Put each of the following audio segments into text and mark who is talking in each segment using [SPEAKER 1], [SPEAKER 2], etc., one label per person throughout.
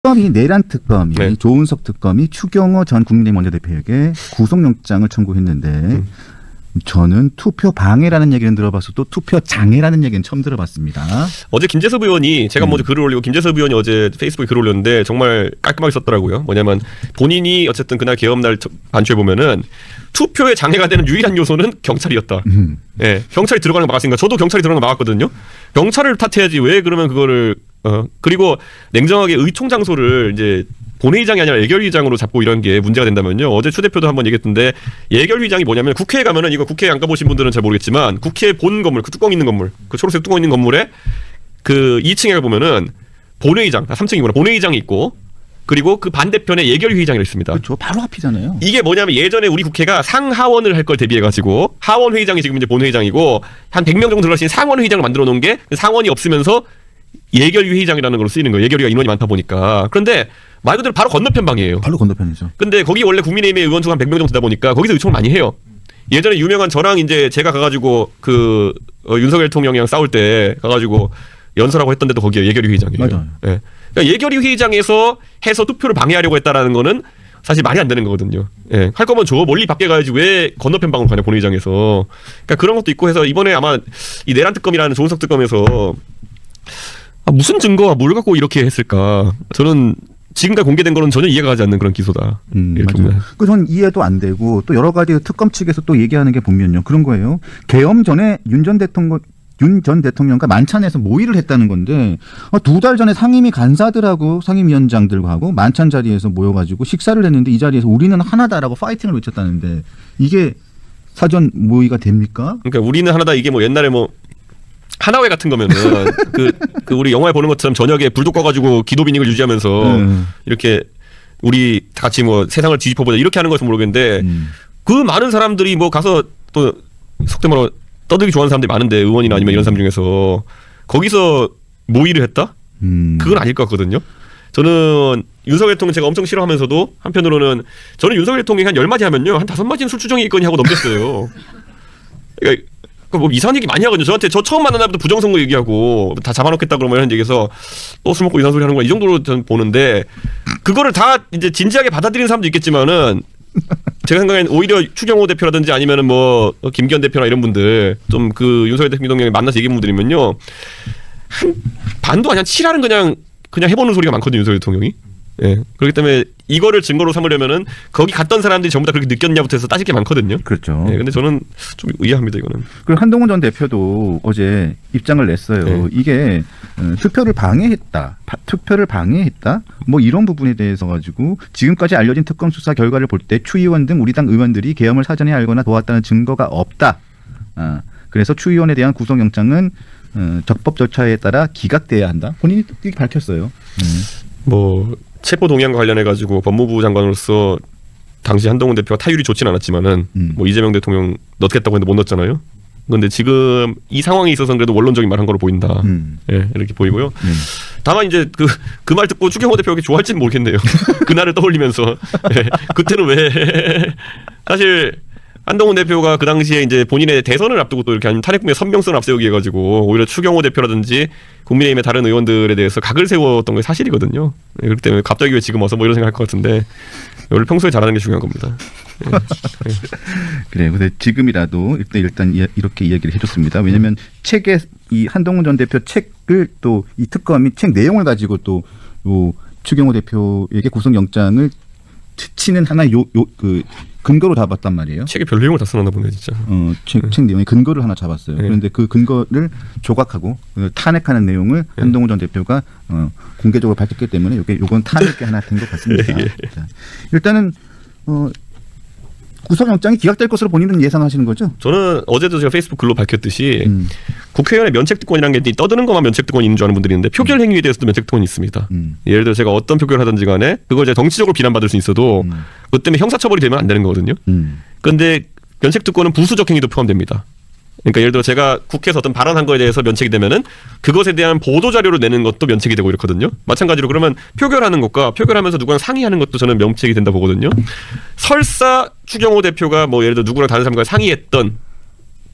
[SPEAKER 1] 특검이 내란 특검이
[SPEAKER 2] 네.
[SPEAKER 1] 조은석 특검이 추경호 전 국민의힘 원내대표에게 구속영장을 청구했는데 저는 투표 방해라는 얘기는 들어봤어도 투표 장애라는 얘기는 처음 들어봤습니다.
[SPEAKER 2] 어제 김재섭 의원이 제가 먼저 글을 올리고 김재섭 의원이 어제 페이스북에 글을 올렸는데 정말 깔끔하게 썼더라고요. 뭐냐면 본인이 어쨌든 그날 개업날 반추에 보면은 투표에 장애가 되는 유일한 요소는 경찰이었다. 예, 경찰이 들어가는 거 막았으니까 저도 경찰이 들어가는 거 막았거든요. 경찰을 탓해야지 왜 그러면 그거를 그리고 냉정하게 의총 장소를 이제 본회의장이 아니라 예결위장으로 잡고 이런 게 문제가 된다면요. 어제 추 대표도 한번 얘기했던데 예결위장이 뭐냐면 국회에 가면은 이거 국회에 안 가보신 분들은 잘 모르겠지만 국회 본 건물 그 뚜껑 있는 건물 그 초록색 뚜껑 있는 건물에 그 2층에 보면은 본회의장 3층이구나 본회의장이 있고 그리고 그 반대편에 예결위의장이 있습니다.
[SPEAKER 1] 그렇죠. 바로 앞이잖아요.
[SPEAKER 2] 이게 뭐냐면 예전에 우리 국회가 상하원을 할 걸 대비해가지고 하원 회의장이 지금 이제 본회의장이고 한 100명 정도 들어갈 수 있는 상원 회의장을 만들어 놓은 게 상원이 없으면서 예결위 회의장이라는 걸로 쓰이는 거예요. 예결위가 인원이 많다 보니까. 그런데 말 그대로 바로 건너편 방이에요.
[SPEAKER 1] 바로 건너편이죠. 근데
[SPEAKER 2] 거기 원래 국민의힘의 의원 수가 한 100명 정도 되다 보니까 거기서 의총을 많이 해요. 예전에 유명한 저랑 이제 제가 가가지고 그 윤석열 대통령이랑 싸울 때 가가지고 연설하고 했던 데도 거기에 예결위 회의장이에요.
[SPEAKER 1] 맞아요.
[SPEAKER 2] 예. 그러니까 예결위 회의장에서 해서 투표를 방해하려고 했다라는 거는 사실 말이 안 되는 거거든요. 예. 할 거면 저 멀리 밖에 가야지 왜 건너편 방으로 가냐 본회의장에서. 그러니까 그런 것도 있고 해서 이번에 아마 이 내란 특검이라는 조은석 특검에서 무슨 증거와 뭘 갖고 이렇게 했을까? 저는 지금까지 공개된 거는 전혀 이해가 가지 않는 그런 기소다.
[SPEAKER 1] 맞아요. 그 전 이해도 안 되고 또 여러 가지 특검 측에서 또 얘기하는 게 보면요. 그런 거예요. 계엄 전에 윤 전 대통령과 만찬에서 모의를 했다는 건데 2달 전에 상임위 간사들하고 상임위원장들과 하고 만찬 자리에서 모여가지고 식사를 했는데 이 자리에서 우리는 하나다라고 파이팅을 외쳤다는데 이게 사전 모의가 됩니까?
[SPEAKER 2] 그러니까 우리는 하나다 이게 뭐 옛날에 뭐 하나회 같은 거면은 그 우리 영화에 보는 것처럼 저녁에 불도 꺼가지고 기도 비닝을 유지하면서 이렇게 우리 다 같이 뭐 세상을 뒤집어보자 이렇게 하는 것은 모르겠는데 그 많은 사람들이 뭐 가서 또 속된 말로 떠들기 좋아하는 사람들이 많은데 의원이나 아니면 이런 사람 중에서 거기서 모의를 했다? 그건 아닐 것 같거든요. 저는 윤석열 대통령 제가 엄청 싫어하면서도 한편으로는 저는 윤석열 대통령이 한 10마디 하면요 한 5마디는 술주정이 있거니 하고 넘겼어요. 그러니까 뭐 이상한 얘기 많이 하거든요. 저한테 저 처음 만난 날부터 부정선거 얘기하고 다 잡아놓겠다 그러면 이런 얘기해서 또 술 먹고 이상한 소리 하는 거야 이 정도로 저는 보는데 그거를 다 이제 진지하게 받아들이는 사람도 있겠지만은 제가 생각엔 오히려 추경호 대표라든지 아니면은 뭐 김기현 대표나 이런 분들 좀 그 윤석열 대통령이 만나서 얘기해 분들이면요 한 반도 아니야 7할은 그냥 해보는 소리가 많거든요 윤석열 대통령이. 예. 그렇기 때문에 이거를 증거로 삼으려면은 거기 갔던 사람들이 전부 다 그렇게 느꼈냐부터 해서 따질 게 많거든요.
[SPEAKER 1] 그렇죠.
[SPEAKER 2] 예. 근데 저는 좀 의아합니다 이거는.
[SPEAKER 1] 그리고 한동훈 전 대표도 어제 입장을 냈어요. 네. 이게 투표를 방해했다. 뭐 이런 부분에 대해서 가지고 지금까지 알려진 특검 수사 결과를 볼 때 추 의원 등 우리 당 의원들이 계엄을 사전에 알거나 도왔다는 증거가 없다. 그래서 추 의원에 대한 구속영장은 적법 절차에 따라 기각돼야 한다. 본인이 이렇게 밝혔어요.
[SPEAKER 2] 뭐 체포 동의안과 관련해 가지고 법무부 장관으로서 당시 한동훈 대표가 타율이 좋지는 않았지만은 뭐 이재명 대통령 넣겠다고 했는데 못 넣었잖아요. 그런데 지금 이 상황에 있어서는 그래도 원론적인 말 한 거로 보인다. 예, 이렇게 보이고요. 다만 이제 그 말 듣고 추경호 대표가 그렇게 좋아할지는 모르겠네요. 그날을 떠올리면서 예, 그때는 왜 사실 한동훈 대표가 그 당시에 이제 본인의 대선을 앞두고 또 이렇게 아니면 탄핵국의 선명성을 앞세우기 해가지고 오히려 추경호 대표라든지 국민의힘의 다른 의원들에 대해서 각을 세웠던 게 사실이거든요. 네, 그렇기 때문에 갑자기 왜 지금 와서 뭐 이런 생각할 것 같은데 원래 평소에 잘하는 게 중요한 겁니다. 네.
[SPEAKER 1] 그래요. 근데 지금이라도 일단 이렇게 이야기를 해줬습니다. 왜냐하면 책에 이 한동훈 전 대표 책을 또 이 특검이 책 내용을 가지고 또 추경호 대표에게 구속영장을 치는 하나의 그 근거로 잡았단 말이에요.
[SPEAKER 2] 책에 별 내용을 다 써놨나 보네 진짜.
[SPEAKER 1] 책 내용의 근거를 하나 잡았어요. 네. 그런데 그 근거를 조각하고 탄핵하는 내용을 네. 한동훈 전 대표가 공개적으로 밝혔기 때문에 요건 탄핵의 하나 된 것 같습니다. 네. 자, 일단은 구속영장이 기각될 것으로 본인은 예상하시는 거죠?
[SPEAKER 2] 저는 어제도 제가 페이스북 글로 밝혔듯이 국회의원의 면책특권이라는 게 떠드는 것만 면책특권이 있는 줄 아는 분들이 있는데 표결 행위에 대해서도 면책특권이 있습니다. 예를 들어 제가 어떤 표결을 하든지 간에 그걸 제가 정치적으로 비난받을 수 있어도 그것 때문에 형사처벌이 되면 안 되는 거거든요. 그런데 면책특권은 부수적 행위도 포함됩니다. 그러니까 예를 들어 제가 국회에서 어떤 발언한 거에 대해서 면책이 되면은 그것에 대한 보도 자료를 내는 것도 면책이 되고 이렇거든요. 마찬가지로 그러면 표결하는 것과 표결하면서 누구랑 상의하는 것도 저는 면책이 된다 보거든요. 설사 추경호 대표가 뭐 예를 들어 누구랑 다른 사람과 상의했던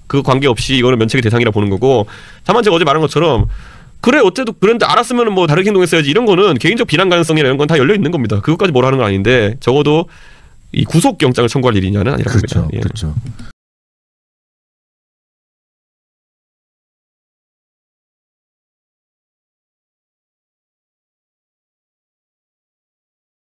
[SPEAKER 2] 그 관계없이 이거는 면책의 대상이라 보는 거고 다만 제가 어제 말한 것처럼 그래 어째도 그런데 알았으면 뭐 다르게 행동했어야지 이런 거는 개인적 비난 가능성이나 이런 건 다 열려 있는 겁니다. 그것까지 뭐라 하는 건 아닌데 적어도 이 구속영장을 청구할 일이냐는 아니라고 봅니다.
[SPEAKER 1] 그렇죠. 그렇죠.